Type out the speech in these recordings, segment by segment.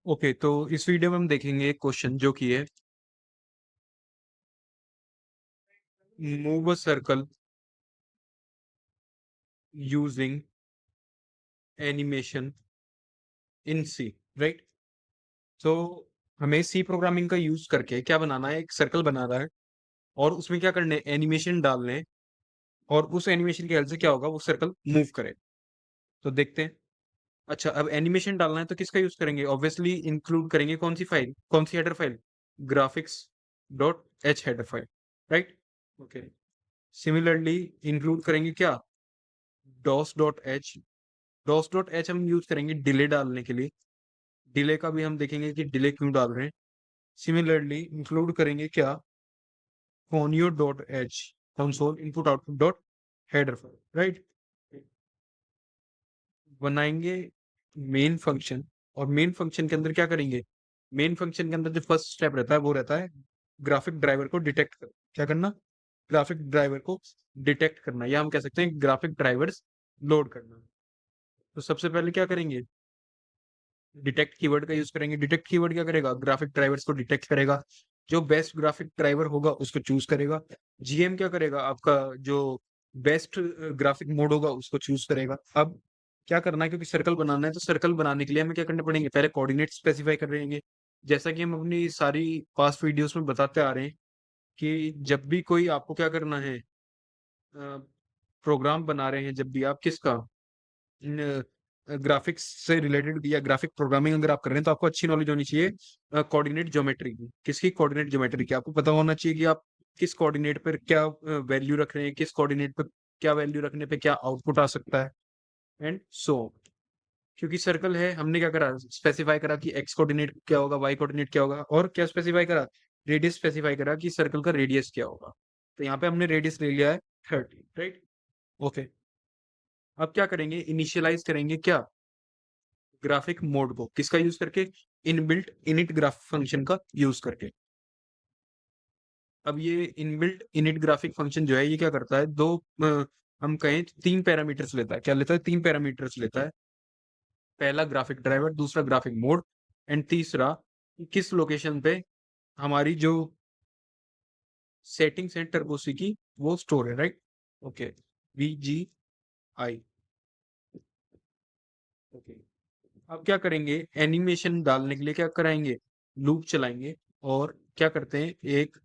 Okay, तो इस video में हम देखेंगे एक क्वेश्चन जो कि है move a circle using animation in C, right? तो हमें सी प्रोग्रामिंग का यूज करके क्या बनाना है, एक सर्कल बनाना है और उसमें क्या करने, एनिमेशन डालने हैं और उस एनिमेशन की हेल्प से क्या होगा, वो सर्कल मूव करे। तो देखते हैं। अच्छा, अब एनिमेशन डालना है तो किसका यूज करेंगे? ऑब्वियसली इंक्लूड करेंगे कौन सी फाइल, कौन सी header file? Graphics dot h header file, right? Okay. Similarly include करेंगे क्या, DOS dot h. DOS dot h हम यूज करेंगे डिले डालने के लिए। डिले का भी हम देखेंगे कि डिले क्यों डाल रहे हैं। सिमिलरली इंक्लूड करेंगे क्या, conio dot h, console input output dot header file, right? बनाएंगे मेन फंक्शन और मेन फंक्शन के अंदर क्या करेंगे, मेन फंक्शन के अंदर जो फर्स्ट स्टेप रहता है वो रहता है ग्राफिक ड्राइवर को डिटेक्ट कर, क्या करना, ग्राफिक ड्राइवर को डिटेक्ट करना, या हम कह सकते हैं ग्राफिक ड्राइवर्स लोड करना। तो सबसे पहले क्या करेंगे, डिटेक्ट कीवर्ड का यूज करेंगे। डिटेक्ट कीवर्ड क्या करेगा, ग्राफिक ड्राइवर्स को डिटेक्ट करेगा। जो बेस्ट ग्राफिक ड्राइवर होगा उसको चूज करेगा। जीएम क्या करेगा, आपका जो बेस्ट ग्राफिक मोड होगा उसको चूज करेगा। अब क्या करना है, क्योंकि सर्कल बनाना है तो सर्कल बनाने के लिए हमें क्या करने पड़ेंगे, पहले कोऑर्डिनेट स्पेसिफाई कर रहेंगे। जैसा कि हम अपनी सारी पास्ट वीडियोस में बताते आ रहे हैं कि जब भी कोई आपको क्या करना है, प्रोग्राम बना रहे हैं, जब भी आप किसका, ग्राफिक्स से रिलेटेड या ग्राफिक प्रोग्रामिंग अगर आप कर रहे हैं तो आपको अच्छी नॉलेज होनी चाहिए कोऑर्डिनेट ज्योमेट्री की। किसकी, कोऑर्डिनेट ज्योमेट्री की। आपको पता होना चाहिए कि आप किस कोऑर्डिनेट पर क्या वैल्यू रख रहे हैं, किस कोऑर्डिनेट पर क्या वैल्यू रखने पे क्या आउटपुट आ सकता है, एंड सो। क्योंकि सर्कल है, हमने क्या करा, स्पेसिफाई करा कि एक्स कोऑर्डिनेट क्या होगा, वाई कोऑर्डिनेट क्या होगा, और क्या स्पेसिफाई करा, रेडियस स्पेसिफाई करा कि सर्कल का रेडियस क्या होगा। तो यहाँ पे हमने रेडियस ले लिया है 30, राइट? ओके। अब क्या करेंगे, इनिशियलाइज करेंगे क्या, ग्राफिक मोड को, किसका यूज करके, इनबिल्ट इनिट ग्राफ फंक्शन का यूज करके। अब ये इनबिल्ट इनिट ग्राफिक फंक्शन जो है ये क्या करता है, हम कहें तीन पैरामीटर्स लेता है। क्या लेता है, तीन पैरामीटर्स लेता है। पहला ग्राफिक ड्राइवर, दूसरा ग्राफिक मोड, एंड तीसरा किस लोकेशन पे हमारी जो सेटिंग्स है टर्बोसी की वो स्टोर है, राइट? ओके। VGI। ओके। अब क्या करेंगे, एनिमेशन डालने के लिए क्या कराएंगे, लूप चलाएंगे। और क्या करते हैं, एक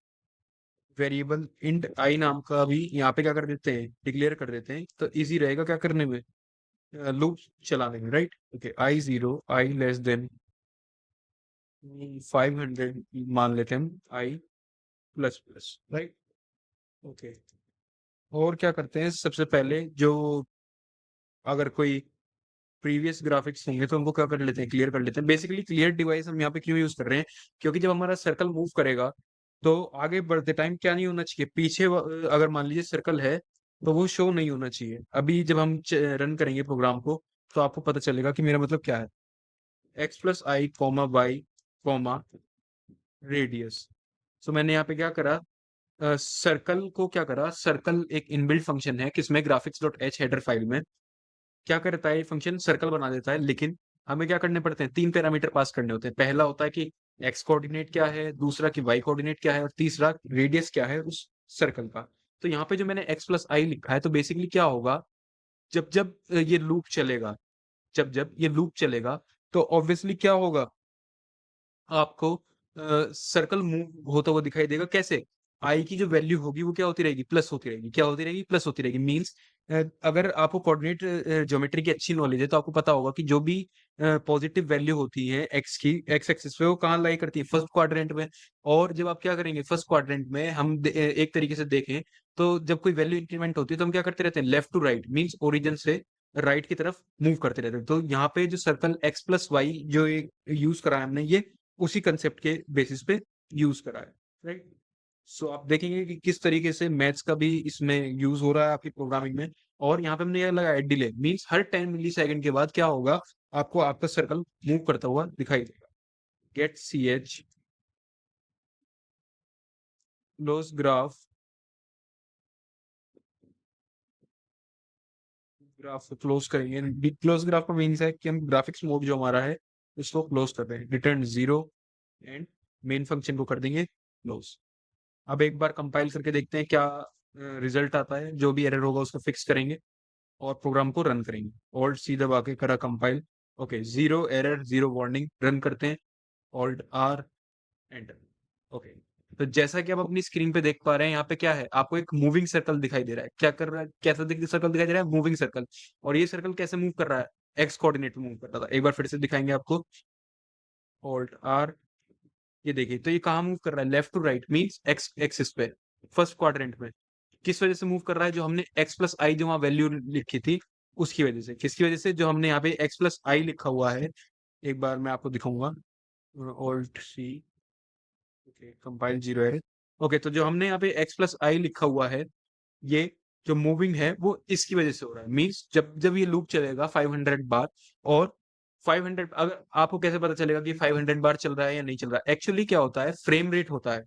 वेरिएबल इंट आई नाम का भी यहाँ पे क्या कर देते हैं, डिक्लेयर कर देते हैं, तो इजी रहेगा क्या करने में, लूप चलाने में, राइट? ओके। I0, आई लेस देन 500 मान लेते हैं हम, आई प्लस प्लस, राइट? ओके। और क्या करते हैं, सबसे पहले जो अगर कोई प्रीवियस ग्राफिक्स होंगे तो उनको क्या कर लेते हैं, क्लियर कर लेते हैं। बेसिकली क्लियर डिवाइस हम यहाँ पे क्यों यूज कर रहे हैं, क्योंकि जब हमारा सर्कल मूव करेगा तो आगे बढ़ते टाइम क्या नहीं होना चाहिए, पीछे अगर मान लीजिए सर्कल है तो वो शो नहीं होना चाहिए। अभी जब हम रन करेंगे प्रोग्राम को तो आपको पता चलेगा कि मेरा मतलब क्या है, x+i comma Y comma radius. तो मैंने यहाँ पे क्या करा, सर्कल को क्या करा, सर्कल एक इनबिल्ट फंक्शन है किसमें, graphics dot h header file में। क्या करता है ये फंक्शन, सर्कल बना देता है, लेकिन हमें क्या करने पड़ते हैं, तीन पैरामीटर पास करने होते हैं। पहला होता है कि एक्स कोऑर्डिनेट क्या है, दूसरा कि वाई कोऑर्डिनेट क्या है, और तीसरा रेडियस क्या है उस सर्कल का। तो यहाँ पे जो मैंने x+i लिखा है, तो बेसिकली क्या होगा, जब जब ये लूप चलेगा, जब जब ये लूप चलेगा तो ऑब्वियसली क्या होगा, आपको सर्कल मूव होता हुआ दिखाई देगा। कैसे, आई की जो वैल्यू होगी वो क्या होती रहेगी, प्लस होती रहेगी। क्या होती रहेगी, प्लस होती रहेगी। मींस अगर आपको कोऑर्डिनेट ज्योमेट्री की अच्छी नॉलेज है तो आपको पता होगा कि जो भी पॉजिटिव वैल्यू होती है एक्स की, एक्स एक्सिस पे, वो कहाँ लाई करती है, फर्स्ट क्वाड्रेंट में। और जब आप क्या करेंगे, फर्स्ट क्वाड्रेंट में हम एक तरीके से देखें तो जब कोई वैल्यू इंक्रीमेंट होती है तो हम क्या करते रहते हैं, left to right, means origin से राइट की तरफ मूव करते रहते हैं। तो यहाँ पे जो सर्कल x+y जो यूज करा है हमने, ये उसी कंसेप्ट के बेसिस पे यूज करा है, राइट? सो आप देखेंगे कि किस तरीके से मैथ्स का भी इसमें यूज हो रहा है आपकी प्रोग्रामिंग में। और यहाँ पे हमने ये लगाया डिले, मींस हर 10 मिली सेकेंड के बाद क्या होगा, आपको आपका सर्कल मूव करता हुआ दिखाई देगा। Get ch close graph, graph को क्लोज करेंगे। क्लोज ग्राफ का मीन्स है कि हम ग्राफिक्स मोड जो हमारा है इसको क्लोज कर दें, रिटर्न 0 एंड मेन फंक्शन को कर देंगे क्लोज। अब एक बार कंपाइल करके देखते हैं क्या रिजल्ट आता है। जो भी एरर होगा उसको फिक्स करेंगे और प्रोग्राम को रन करेंगे। ऑल्ट सी दबा के करा compile, okay, 0 error 0 warning. Run करते हैं, ऑल्ट आर, एंटर। ओके, तो जैसा कि आप अपनी स्क्रीन पे देख पा रहे हैं, यहाँ पे क्या है, आपको एक मूविंग सर्कल दिखाई दे रहा है। क्या कर रहा है, कैसा सर्कल दिखाई दे रहा है, मूविंग सर्कल। और ये सर्कल कैसे मूव कर रहा है, एक्स कोऑर्डिनेट में मूव कर रहा था। एक बार फिर से दिखाएंगे आपको, ऑल्ट आर, ये देखिए, तो ये कहाँ मूव कर रहा है, left to right, means X axis पे, फर्स्ट क्वाड्रेंट में। किस वजह से मूव कर रहा है, जो हमने एक्स प्लस आई जो वहां वैल्यू लिखी थी उसकी वजह से। किसकी वजह से, जो हमने यहाँ पे एक्स प्लस आई लिखा हुआ है, एक बार मैं आपको दिखाऊंगा, ऑल्ट सी, ओके, कंपाइल 0 है। ओके, तो जो हमने यहाँ पे एक्स प्लस आई लिखा हुआ है, ये जो मूविंग है वो इसकी वजह से हो रहा है। मींस जब जब ये लूप चलेगा 500 बार, और 500, अगर आपको कैसे पता चलेगा कि 500 बार चल रहा है या नहीं चल रहा है, एक्चुअली क्या होता है, फ्रेम रेट होता है।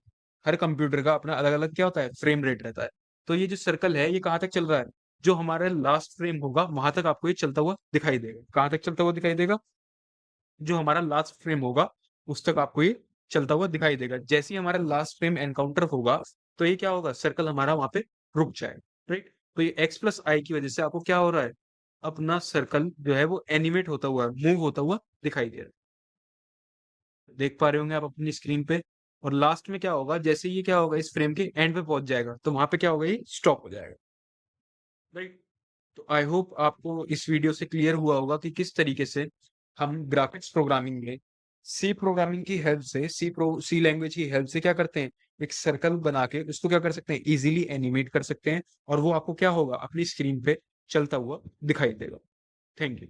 हर कंप्यूटर का अपना अलग अलग क्या होता है, फ्रेम रेट रहता है। तो ये जो सर्कल है ये कहाँ तक चल रहा है, जो हमारा लास्ट फ्रेम होगा वहां तक आपको ये चलता हुआ दिखाई देगा। कहाँ तक चलता हुआ दिखाई देगा, जो हमारा लास्ट फ्रेम होगा उस तक आपको ये चलता हुआ दिखाई देगा। जैसे ही हमारा लास्ट फ्रेम एनकाउंटर होगा, तो ये क्या होगा, सर्कल हमारा वहां पे रुक जाएगा, राइट। तो ये एक्स प्लस आई की वजह से आपको क्या हो रहा है, अपना सर्कल जो है वो एनिमेट होता हुआ, मूव होता हुआ दिखाई दे रहा है। देख पा रहे होंगे आप अपनी स्क्रीन पे। और लास्ट में क्या होगा, जैसे ये क्या होगा, इस फ्रेम के एंड पे पहुंच जाएगा, तो वहां पे क्या होगा, ये स्टॉप हो जाएगा, राइट। तो आई होप आपको इस वीडियो से क्लियर हुआ होगा कि किस तरीके से हम ग्राफिक्स प्रोग्रामिंग में सी प्रोग्रामिंग की हेल्प से, सी लैंग्वेज की हेल्प से क्या करते हैं, एक सर्कल बना के उसको क्या कर सकते हैं, इजीली एनिमेट कर सकते हैं, और वो आपको क्या होगा, अपनी स्क्रीन पे चलता हुआ दिखाई देगा। Thank you.